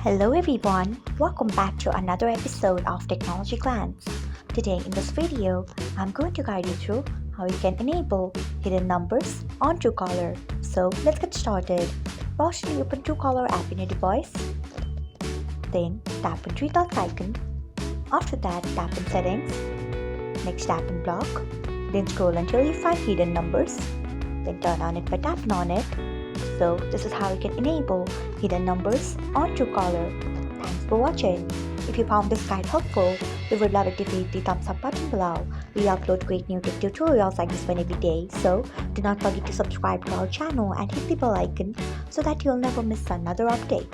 Hello everyone, welcome back to another episode of Technologyglance. Today in this video, I'm going to guide you through how you can enable hidden numbers on Truecaller. So let's get started. Firstly, open Truecaller app in your device. Then tap on three dots icon. After that, tap on settings. Next tap on block. Then scroll until you find hidden numbers. Then turn on it by tapping on it. So this is how you can enable hidden numbers on Truecaller. Thanks for watching. If you found this guide helpful, we would love it if you hit the thumbs up button below. We upload great new tech tutorials like this one every day, so do not forget to subscribe to our channel and hit the bell icon so that you'll never miss another update.